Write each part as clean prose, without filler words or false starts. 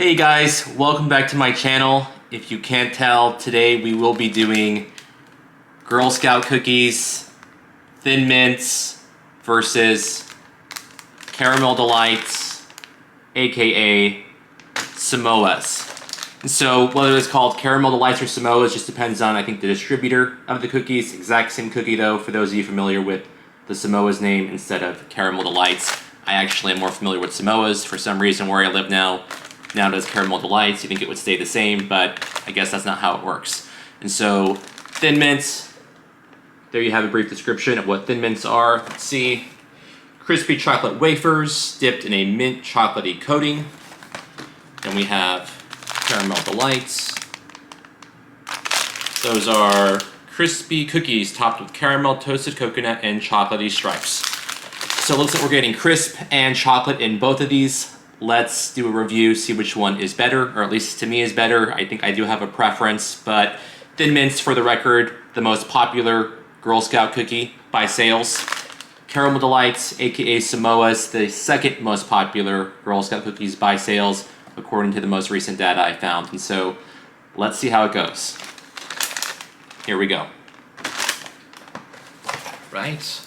Hey guys, welcome back to my channel. If you can't tell, today we will be doing Girl Scout cookies, Thin Mints versus Caramel Delights, aka Samoas. And so whether it's called Caramel Delights or Samoas just depends on, I think, the distributor of the cookies. Exact same cookie though, for those of you familiar with the Samoa's name instead of Caramel Delights. I actually am more familiar with Samoa's. For some reason where I live now it is Caramel Delights. You think it would stay the same, but I guess that's not how it works. And so Thin Mints, there you have a brief description of what Thin Mints are. Let's see. Crispy chocolate wafers dipped in a mint chocolatey coating. Then we have Caramel Delights. Those are crispy cookies topped with caramel, toasted coconut, and chocolatey stripes. So it looks like we're getting crisp and chocolate in both of these. Let's do a review, see which one is better, or at least to me is better. I think I do have a preference, but Thin Mints, for the record, the most popular Girl Scout cookie by sales. Caramel Delights, aka Samoa's, the second most popular Girl Scout cookies by sales, according to the most recent data I found. And so, let's see how it goes. Here we go. Right.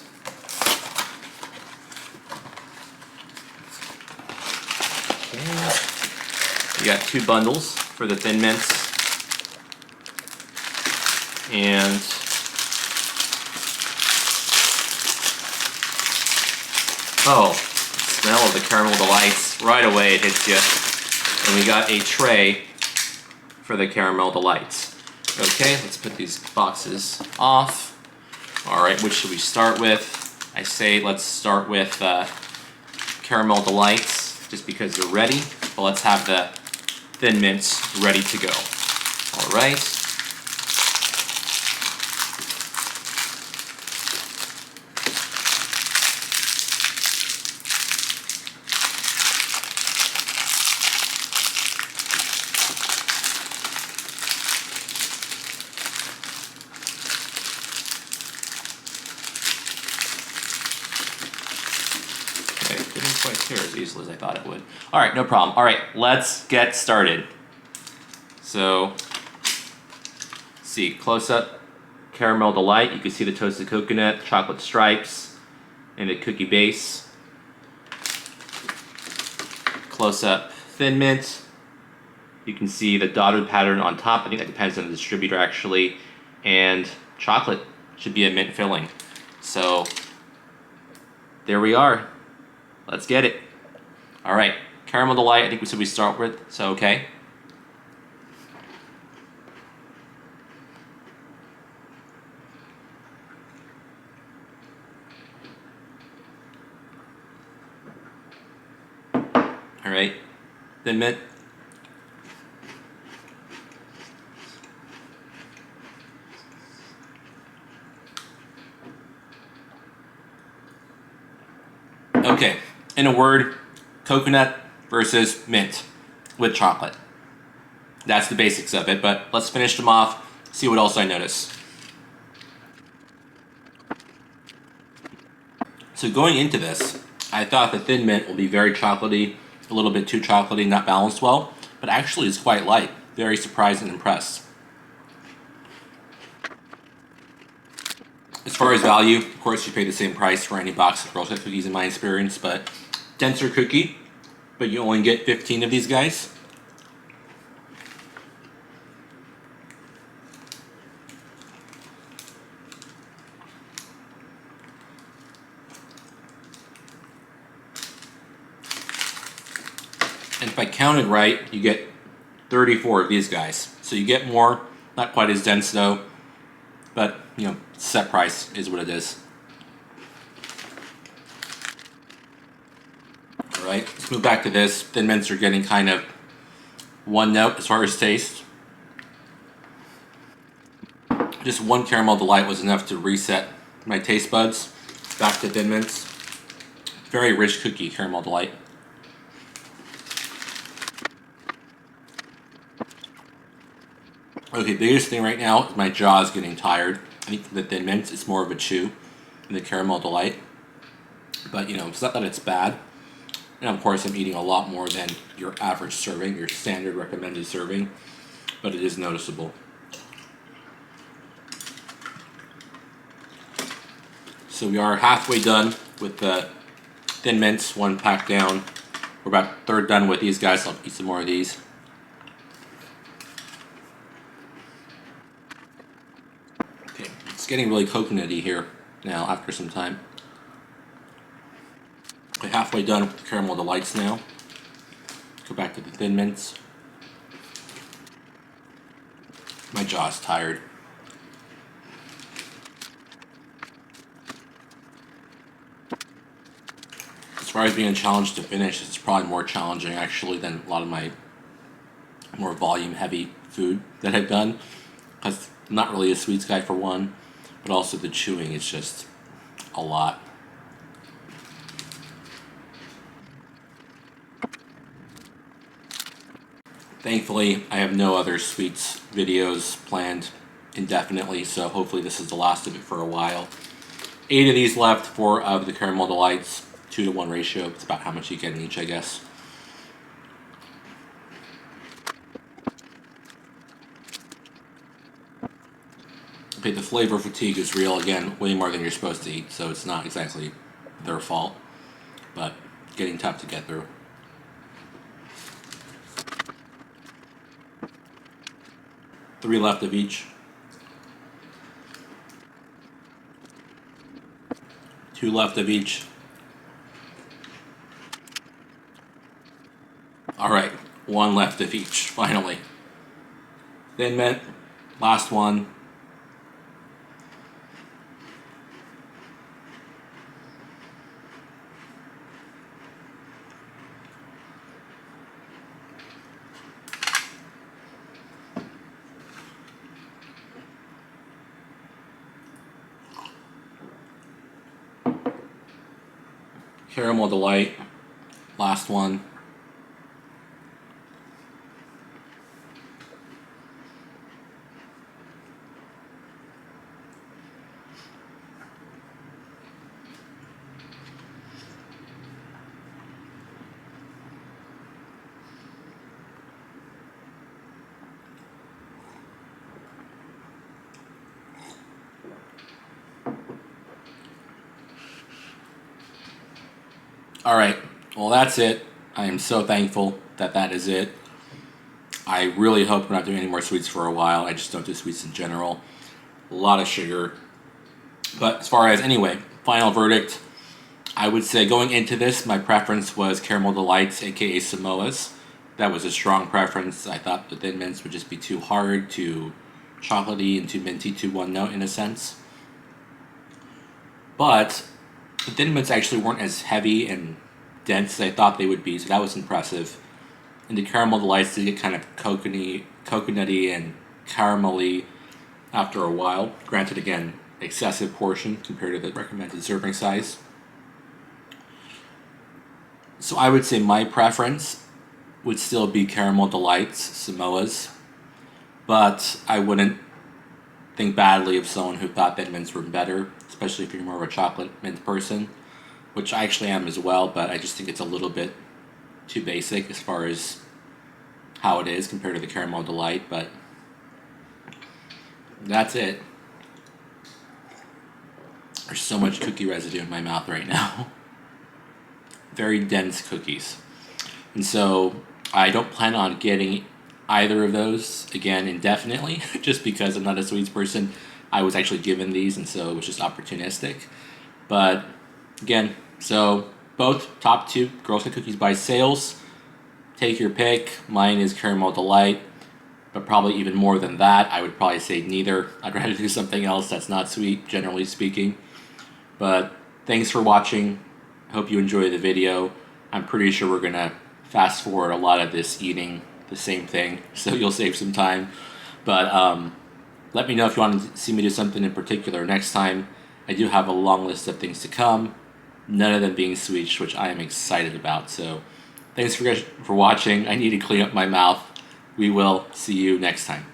You got two bundles for the Thin Mints, and smell of the Caramel Delights right away, it hits you. And we got a tray for the Caramel Delights. Okay, let's put these boxes off. All right, which should we start with? I say let's start with Caramel Delights, just because they're ready. But let's have the Thin Mints ready to go. All right. Didn't quite tear as easily as I thought it would. All right, no problem. All right, let's get started. So, see, close up Caramel Delight. You can see the toasted coconut, chocolate stripes, and the cookie base. Close up Thin Mint. You can see the dotted pattern on top. I think that depends on the distributor actually. And chocolate should be a mint filling. So, there we are. Let's get it. All right, Caramel Delight, I think we said we start with, so okay. All right, Thin Mint. Okay, in a word, coconut versus mint with chocolate. That's the basics of it, but let's finish them off, see what else I notice. So going into this, I thought the Thin Mint will be very chocolatey, a little bit too chocolatey, not balanced well, but actually it's quite light. Very surprised and impressed. As far as value, of course you pay the same price for any box of Girl Scout cookies in my experience, but denser cookie, but you only get 15 of these guys. And if I counted right, you get 34 of these guys. So you get more, not quite as dense though, but you know, set price is what it is. All right, let's move back to this. Thin Mints are getting kind of one note as far as taste. Just one Caramel Delight was enough to reset my taste buds. Back to Thin Mints. Very rich cookie, Caramel Delight. Okay, biggest thing right now is my jaw is getting tired. I think for the Thin Mints, it's more of a chew than the Caramel Delight. But, you know, it's not that it's bad. And of course, I'm eating a lot more than your average serving, your standard recommended serving, but it is noticeable. So we are halfway done with the Thin Mints, 1 pack down. We're about third done with these guys. I'll eat some more of these. Okay, it's getting really coconutty here now after some time. Okay, halfway done with the Caramel deLites now. Go back to the Thin Mints. My jaw's tired. As far as being a challenge to finish, it's probably more challenging actually than a lot of my more volume heavy food that I've done, because I'm not really a sweets guy for one, but also the chewing is just a lot. Thankfully, I have no other sweets videos planned indefinitely, so hopefully this is the last of it for a while. 8 of these left, 4 of the Caramel deLites, 2-to-1 ratio. It's about how much you get in each, I guess. Okay, the flavor fatigue is real again, way more than you're supposed to eat, so it's not exactly their fault, but getting tough to get through. Three left of each. 2 left of each. Alright, 1 left of each, finally. Thin Mint, last one. Caramel deLite, last one. Alright, well that's it. I am so thankful that that is it. I really hope we're not doing any more sweets for a while. I just don't do sweets in general. A lot of sugar. But as far as, anyway, final verdict, I would say going into this, my preference was Caramel deLites, aka Samoas. That was a strong preference. I thought the Thin Mints would just be too hard, too chocolatey, and too minty, too one note in a sense. But the Thin Mints actually weren't as heavy and dense as I thought they would be, so that was impressive. And the Caramel deLites did get kind of coconutty and caramelly after a while. Granted, again, excessive portion compared to the recommended serving size. So I would say my preference would still be Caramel deLites, Samoas, but I wouldn't think badly of someone who thought Thin Mints were better, especially if you're more of a chocolate mint person, which I actually am as well, but I just think it's a little bit too basic as far as how it is compared to the Caramel deLite, but that's it. There's so much cookie residue in my mouth right now. Very dense cookies. And so I don't plan on getting either of those again indefinitely, just because I'm not a sweets person. I was actually given these, and so it was just opportunistic. But again, so both top 2 Girl Scout cookies by sales. Take your pick. Mine is Caramel deLite, but probably even more than that. I would probably say neither. I'd rather do something else that's not sweet, generally speaking. But thanks for watching. Hope you enjoyed the video. I'm pretty sure we're gonna fast forward a lot of this eating the same thing, so you'll save some time. But let me know if you want to see me do something in particular next time. I do have a long list of things to come, none of them being sweets, which I am excited about. So thanks for watching. I need to clean up my mouth. We will see you next time.